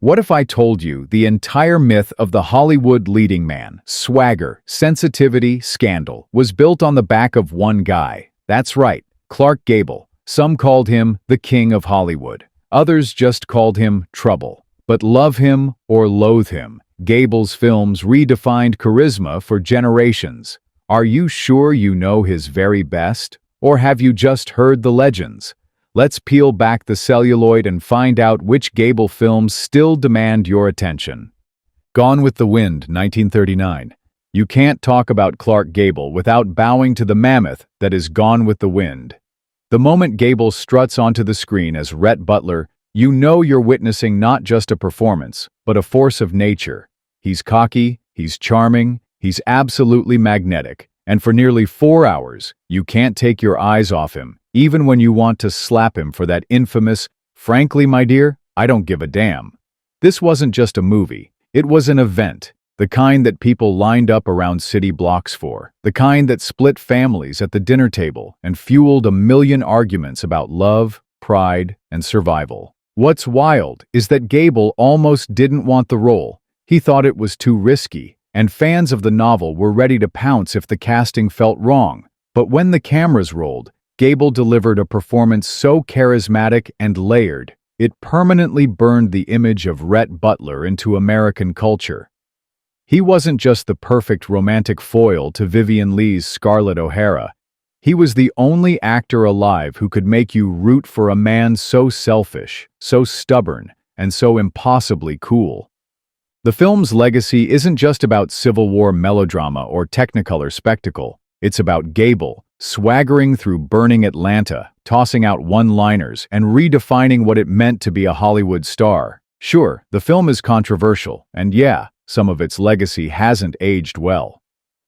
What if I told you the entire myth of the Hollywood leading man, swagger, sensitivity, scandal, was built on the back of one guy? That's right, Clark Gable. Some called him the King of Hollywood. Others just called him Trouble. But love him or loathe him, Gable's films redefined charisma for generations. Are you sure you know his very best? Or have you just heard the legends? Let's peel back the celluloid and find out which Gable films still demand your attention. Gone with the Wind, 1939. You can't talk about Clark Gable without bowing to the mammoth that is Gone with the Wind. The moment Gable struts onto the screen as Rhett Butler, you know you're witnessing not just a performance, but a force of nature. He's cocky, he's charming, he's absolutely magnetic, and for nearly 4 hours, you can't take your eyes off him, even when you want to slap him for that infamous, "Frankly, my dear, I don't give a damn." This wasn't just a movie, it was an event, the kind that people lined up around city blocks for, the kind that split families at the dinner table and fueled a million arguments about love, pride, and survival. What's wild is that Gable almost didn't want the role. He thought it was too risky, and fans of the novel were ready to pounce if the casting felt wrong. But when the cameras rolled, Gable delivered a performance so charismatic and layered, it permanently burned the image of Rhett Butler into American culture. He wasn't just the perfect romantic foil to Vivien Leigh's Scarlett O'Hara. He was the only actor alive who could make you root for a man so selfish, so stubborn, and so impossibly cool. The film's legacy isn't just about Civil War melodrama or Technicolor spectacle. It's about Gable, swaggering through burning Atlanta, tossing out one-liners, and redefining what it meant to be a Hollywood star. Sure, the film is controversial, and yeah, some of its legacy hasn't aged well.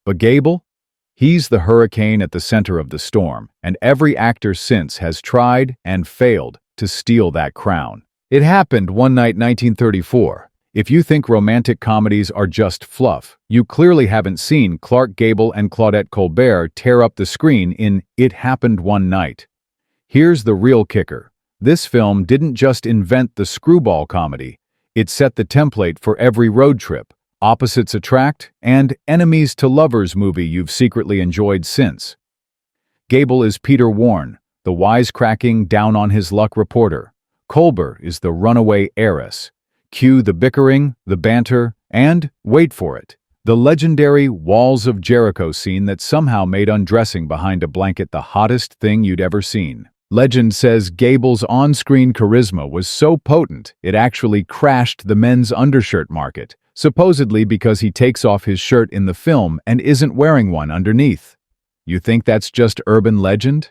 But Gable? He's the hurricane at the center of the storm, and every actor since has tried and failed to steal that crown. It happened one night, 1934. If you think romantic comedies are just fluff, you clearly haven't seen Clark Gable and Claudette Colbert tear up the screen in It Happened One Night. Here's the real kicker. This film didn't just invent the screwball comedy. It set the template for every road trip, opposites attract, and enemies to lovers movie you've secretly enjoyed since. Gable is Peter Warne, the wisecracking, down-on-his-luck reporter. Colbert is the runaway heiress. Cue the bickering, the banter, and, wait for it, the legendary Walls of Jericho scene that somehow made undressing behind a blanket the hottest thing you'd ever seen. Legend says Gable's on-screen charisma was so potent it actually crashed the men's undershirt market, supposedly because he takes off his shirt in the film and isn't wearing one underneath. You think that's just urban legend?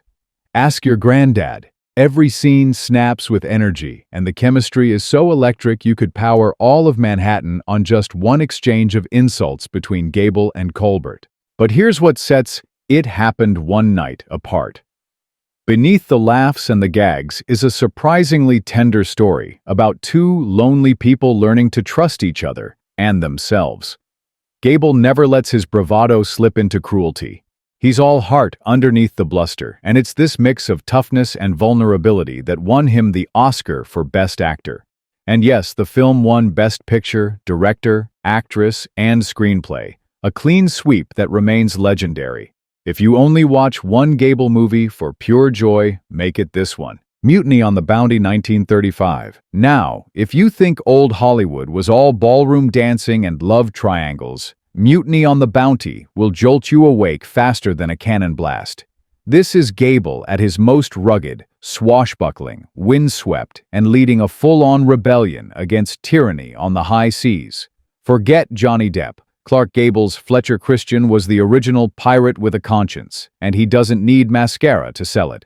Ask your granddad. Every scene snaps with energy, and the chemistry is so electric you could power all of Manhattan on just one exchange of insults between Gable and Colbert. But here's what sets It Happened One Night apart. Beneath the laughs and the gags is a surprisingly tender story about two lonely people learning to trust each other and themselves. Gable never lets his bravado slip into cruelty. He's all heart underneath the bluster, and it's this mix of toughness and vulnerability that won him the Oscar for Best Actor. And yes, the film won Best Picture, Director, Actress, and Screenplay, a clean sweep that remains legendary. If you only watch one Gable movie for pure joy, make it this one. Mutiny on the Bounty, 1935. Now, if you think old Hollywood was all ballroom dancing and love triangles, Mutiny on the Bounty will jolt you awake faster than a cannon blast. This is Gable at his most rugged, swashbuckling, windswept, and leading a full-on rebellion against tyranny on the high seas. Forget Johnny Depp. Clark Gable's Fletcher Christian was the original pirate with a conscience, and he doesn't need mascara to sell it.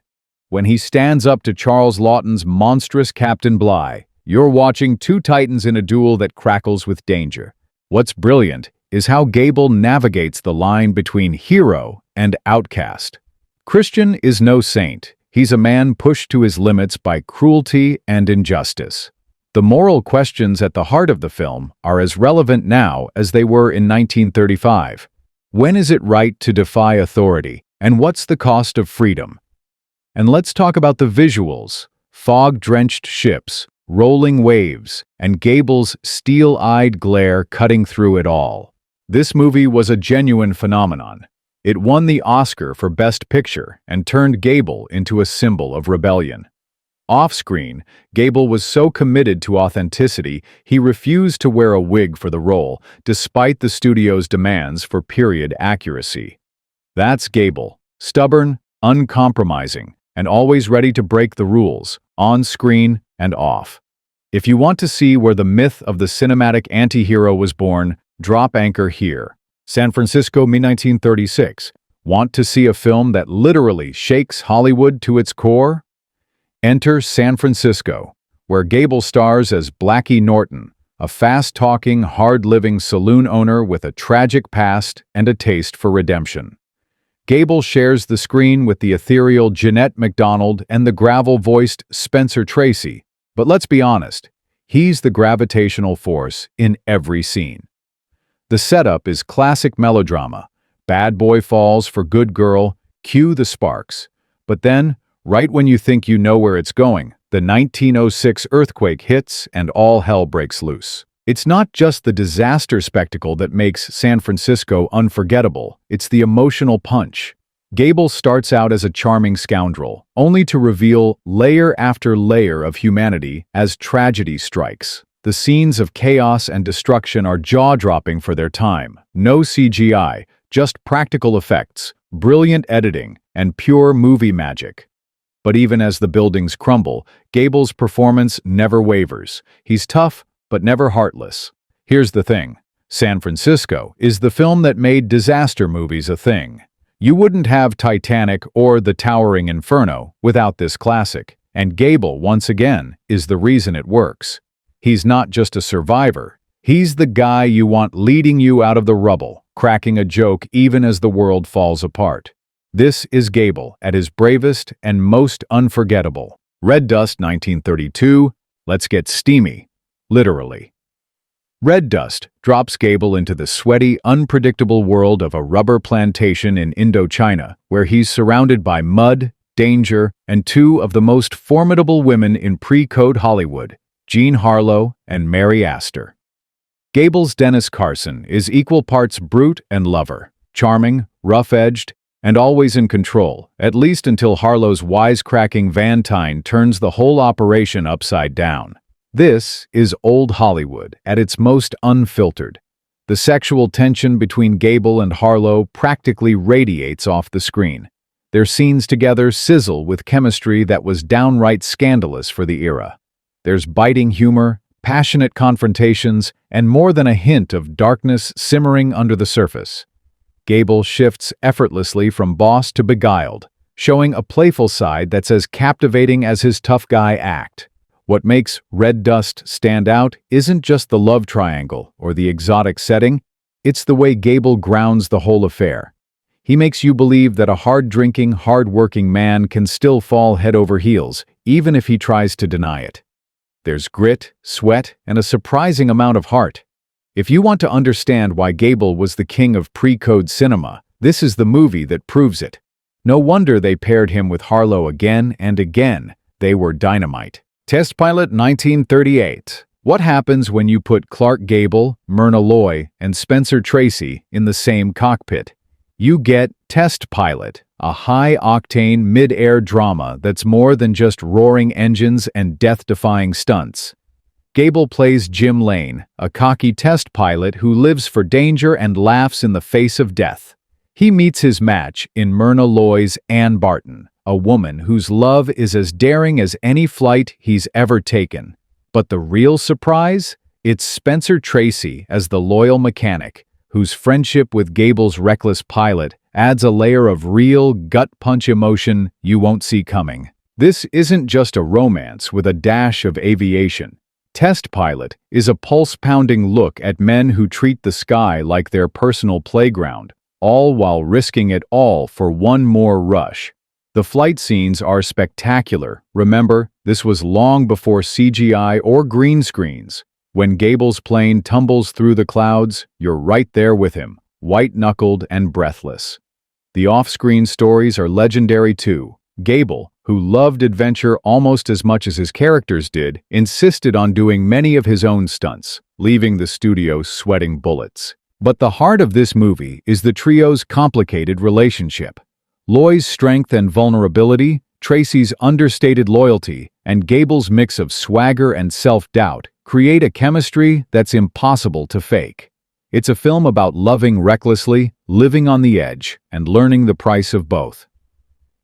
When he stands up to Charles Lawton's monstrous Captain Bligh, you're watching two titans in a duel that crackles with danger. What's brilliant is how Gable navigates the line between hero and outcast. Christian is no saint. He's a man pushed to his limits by cruelty and injustice. The moral questions at the heart of the film are as relevant now as they were in 1935. When is it right to defy authority, and what's the cost of freedom? And let's talk about the visuals. Fog-drenched ships, rolling waves, and Gable's steel-eyed glare cutting through it all. This movie was a genuine phenomenon. It won the Oscar for Best Picture and turned Gable into a symbol of rebellion. Off-screen, Gable was so committed to authenticity, he refused to wear a wig for the role, despite the studio's demands for period accuracy. That's Gable, stubborn, uncompromising, and always ready to break the rules, on screen and off. If you want to see where the myth of the cinematic anti-hero was born, drop anchor here. San Francisco, mid-1936. Want to see a film that literally shakes Hollywood to its core? Enter San Francisco, where Gable stars as Blackie Norton, a fast-talking, hard-living saloon owner with a tragic past and a taste for redemption. Gable shares the screen with the ethereal Jeanette MacDonald and the gravel-voiced Spencer Tracy, but let's be honest, he's the gravitational force in every scene. The setup is classic melodrama. Bad boy falls for good girl, cue the sparks. But then, right when you think you know where it's going, the 1906 earthquake hits and all hell breaks loose. It's not just the disaster spectacle that makes San Francisco unforgettable, it's the emotional punch. Gable starts out as a charming scoundrel, only to reveal layer after layer of humanity as tragedy strikes. The scenes of chaos and destruction are jaw-dropping for their time. No CGI, just practical effects, brilliant editing, and pure movie magic. But even as the buildings crumble, Gable's performance never wavers. He's tough, but never heartless. Here's the thing. San Francisco is the film that made disaster movies a thing. You wouldn't have Titanic or The Towering Inferno without this classic. And Gable, once again, is the reason it works. He's not just a survivor. He's the guy you want leading you out of the rubble, cracking a joke even as the world falls apart. This is Gable at his bravest and most unforgettable. Red Dust, 1932. Let's get steamy. Literally. Red Dust drops Gable into the sweaty, unpredictable world of a rubber plantation in Indochina, where he's surrounded by mud, danger, and two of the most formidable women in pre-code Hollywood, Jean Harlow and Mary Astor. Gable's Dennis Carson is equal parts brute and lover, charming, rough-edged, and always in control, at least until Harlow's wisecracking Van Tyne turns the whole operation upside down. This is old Hollywood at its most unfiltered. The sexual tension between Gable and Harlow practically radiates off the screen. Their scenes together sizzle with chemistry that was downright scandalous for the era. There's biting humor, passionate confrontations, and more than a hint of darkness simmering under the surface. Gable shifts effortlessly from boss to beguiled, showing a playful side that's as captivating as his tough guy act. What makes Red Dust stand out isn't just the love triangle or the exotic setting, it's the way Gable grounds the whole affair. He makes you believe that a hard-drinking, hard-working man can still fall head over heels, even if he tries to deny it. There's grit, sweat, and a surprising amount of heart. If you want to understand why Gable was the king of pre-code cinema, this is the movie that proves it. No wonder they paired him with Harlow again and again. They were dynamite. Test Pilot, 1938. What happens when you put Clark Gable, Myrna Loy, and Spencer Tracy in the same cockpit? You get Test Pilot, a high-octane mid-air drama that's more than just roaring engines and death-defying stunts. Gable plays Jim Lane, a cocky test pilot who lives for danger and laughs in the face of death. He meets his match in Myrna Loy's Ann Barton, a woman whose love is as daring as any flight he's ever taken. But the real surprise? It's Spencer Tracy as the loyal mechanic, whose friendship with Gable's reckless pilot adds a layer of real, gut-punch emotion you won't see coming. This isn't just a romance with a dash of aviation. Test Pilot is a pulse-pounding look at men who treat the sky like their personal playground, all while risking it all for one more rush. The flight scenes are spectacular. Remember, this was long before CGI or green screens. When Gable's plane tumbles through the clouds, you're right there with him, white-knuckled and breathless. The off-screen stories are legendary too. Gable, who loved adventure almost as much as his characters did, insisted on doing many of his own stunts, leaving the studio sweating bullets. But the heart of this movie is the trio's complicated relationship. Loy's strength and vulnerability, Tracy's understated loyalty, and Gable's mix of swagger and self-doubt create a chemistry that's impossible to fake. It's a film about loving recklessly, living on the edge, and learning the price of both.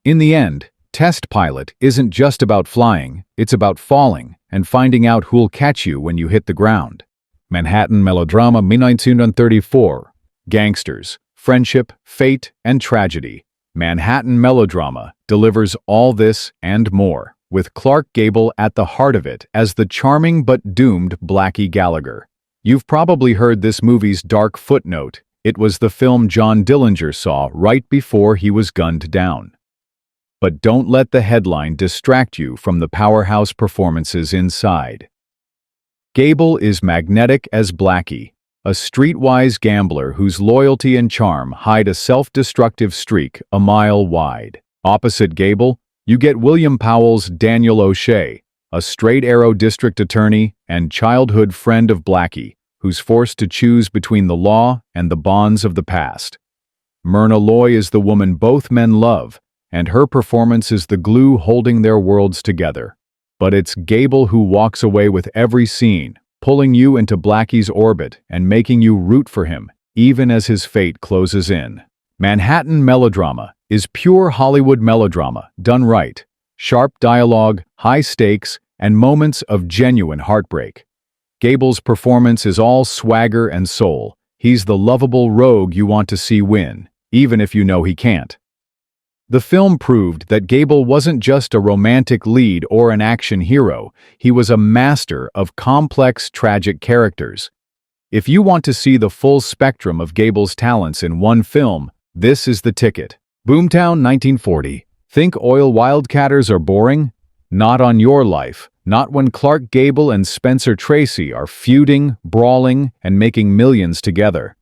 In the end, Test Pilot isn't just about flying, it's about falling and finding out who'll catch you when you hit the ground. Manhattan Melodrama 1934. Gangsters, friendship, fate, and tragedy. Manhattan Melodrama delivers all this and more, with Clark Gable at the heart of it as the charming but doomed Blackie Gallagher. You've probably heard this movie's dark footnote. It was the film John Dillinger saw right before he was gunned down. But don't let the headline distract you from the powerhouse performances inside. Gable is magnetic as Blackie, a streetwise gambler whose loyalty and charm hide a self-destructive streak a mile wide. Opposite Gable, you get William Powell's Daniel O'Shea, a straight-arrow district attorney and childhood friend of Blackie, who's forced to choose between the law and the bonds of the past. Myrna Loy is the woman both men love, and her performance is the glue holding their worlds together. But it's Gable who walks away with every scene, pulling you into Blackie's orbit and making you root for him, even as his fate closes in. Manhattan Melodrama is pure Hollywood melodrama done right. Sharp dialogue, high stakes, and moments of genuine heartbreak. Gable's performance is all swagger and soul. He's the lovable rogue you want to see win, even if you know he can't. The film proved that Gable wasn't just a romantic lead or an action hero, he was a master of complex, tragic characters. If you want to see the full spectrum of Gable's talents in one film, this is the ticket. Boomtown 1940. Think oil wildcatters are boring? Not on your life. Not when Clark Gable and Spencer Tracy are feuding, brawling, and making millions together.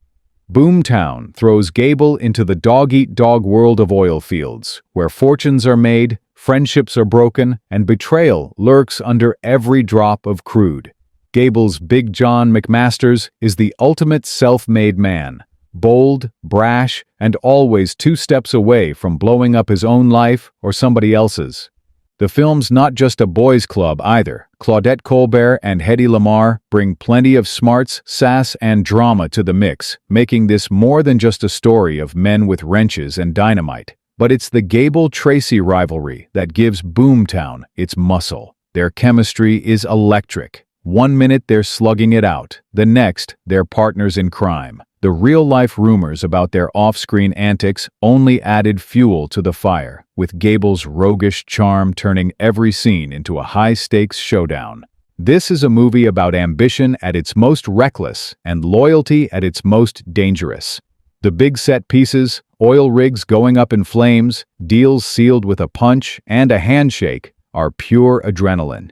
Boomtown throws Gable into the dog-eat-dog world of oil fields, where fortunes are made, friendships are broken, and betrayal lurks under every drop of crude. Gable's Big John McMasters is the ultimate self-made man, bold, brash, and always 2 steps away from blowing up his own life or somebody else's. The film's not just a boys' club either. Claudette Colbert and Hedy Lamarr bring plenty of smarts, sass, and drama to the mix, making this more than just a story of men with wrenches and dynamite. But it's the Gable-Tracy rivalry that gives Boomtown its muscle. Their chemistry is electric. One minute they're slugging it out, the next they're partners in crime. The real-life rumors about their off-screen antics only added fuel to the fire, with Gable's roguish charm turning every scene into a high-stakes showdown. This is a movie about ambition at its most reckless and loyalty at its most dangerous. The big set pieces, oil rigs going up in flames, deals sealed with a punch and a handshake, are pure adrenaline.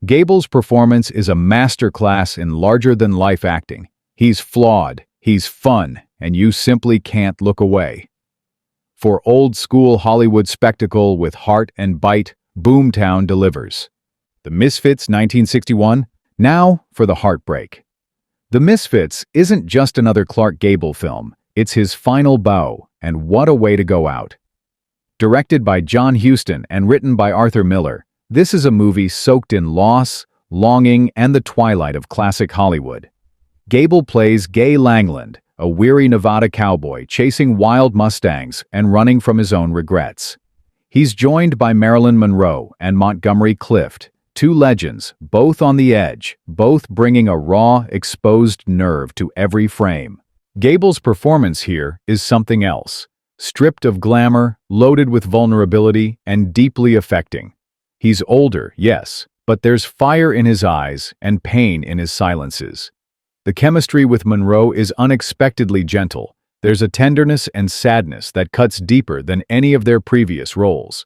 Gable's performance is a masterclass in larger-than-life acting. He's flawed. He's fun, and you simply can't look away. For old-school Hollywood spectacle with heart and bite, Boomtown delivers. The Misfits 1961, now for the heartbreak. The Misfits isn't just another Clark Gable film, it's his final bow, and what a way to go out. Directed by John Huston and written by Arthur Miller, this is a movie soaked in loss, longing, and the twilight of classic Hollywood. Gable plays Gay Langland, a weary Nevada cowboy chasing wild Mustangs and running from his own regrets. He's joined by Marilyn Monroe and Montgomery Clift, 2 legends, both on the edge, both bringing a raw, exposed nerve to every frame. Gable's performance here is something else. Stripped of glamour, loaded with vulnerability, and deeply affecting. He's older, yes, but there's fire in his eyes and pain in his silences. The chemistry with Monroe is unexpectedly gentle. There's a tenderness and sadness that cuts deeper than any of their previous roles.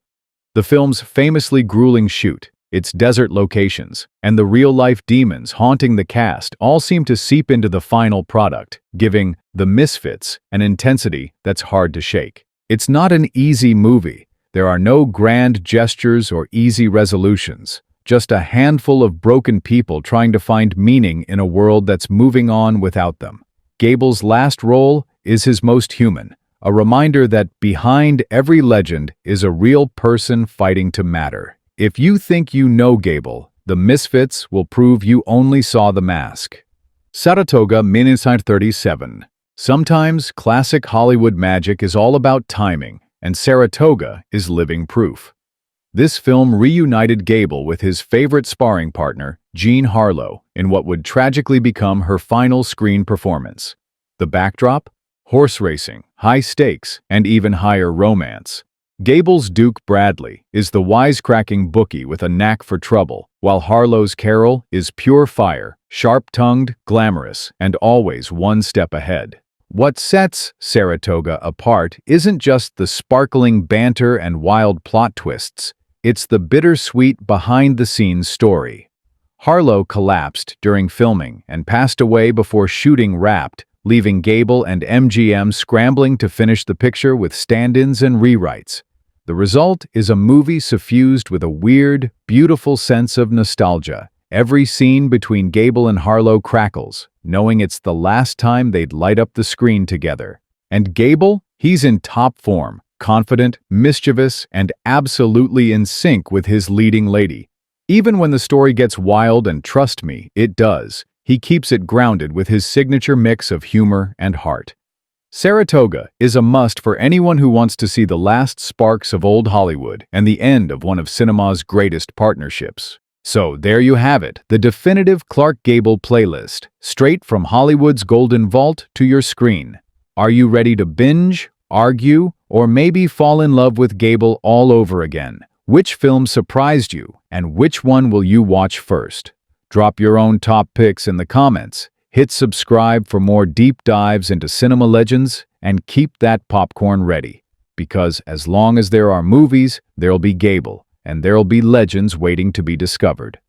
The film's famously grueling shoot, its desert locations, and the real-life demons haunting the cast all seem to seep into the final product, giving The Misfits an intensity that's hard to shake. It's not an easy movie, There are no grand gestures or easy resolutions, just a handful of broken people trying to find meaning in a world that's moving on without them. Gable's last role is his most human, a reminder that behind every legend is a real person fighting to matter. If you think you know Gable, the Misfits will prove you only saw the mask. Saratoga 1937. Sometimes classic Hollywood magic is all about timing, and Saratoga is living proof. This film reunited Gable with his favorite sparring partner, Jean Harlow, in what would tragically become her final screen performance. The backdrop? Horse racing, high stakes, and even higher romance. Gable's Duke Bradley is the wisecracking bookie with a knack for trouble, while Harlow's Carol is pure fire, sharp-tongued, glamorous, and always one step ahead. What sets Saratoga apart isn't just the sparkling banter and wild plot twists, it's the bittersweet behind-the-scenes story. Harlow collapsed during filming and passed away before shooting wrapped, leaving Gable and MGM scrambling to finish the picture with stand-ins and rewrites. The result is a movie suffused with a weird, beautiful sense of nostalgia. Every scene between Gable and Harlow crackles, knowing it's the last time they'd light up the screen together. And Gable? He's in top form, confident, mischievous, and absolutely in sync with his leading lady. Even when the story gets wild, and trust me, it does, he keeps it grounded with his signature mix of humor and heart. Saratoga is a must for anyone who wants to see the last sparks of old Hollywood and the end of one of cinema's greatest partnerships. So there you have it, the definitive Clark Gable playlist, straight from Hollywood's golden vault to your screen. Are you ready to binge, argue, or maybe fall in love with Gable all over again? Which film surprised you, and which one will you watch first? Drop your own top picks in the comments, hit subscribe for more deep dives into cinema legends, and keep that popcorn ready. Because as long as there are movies, there'll be Gable, and there'll be legends waiting to be discovered.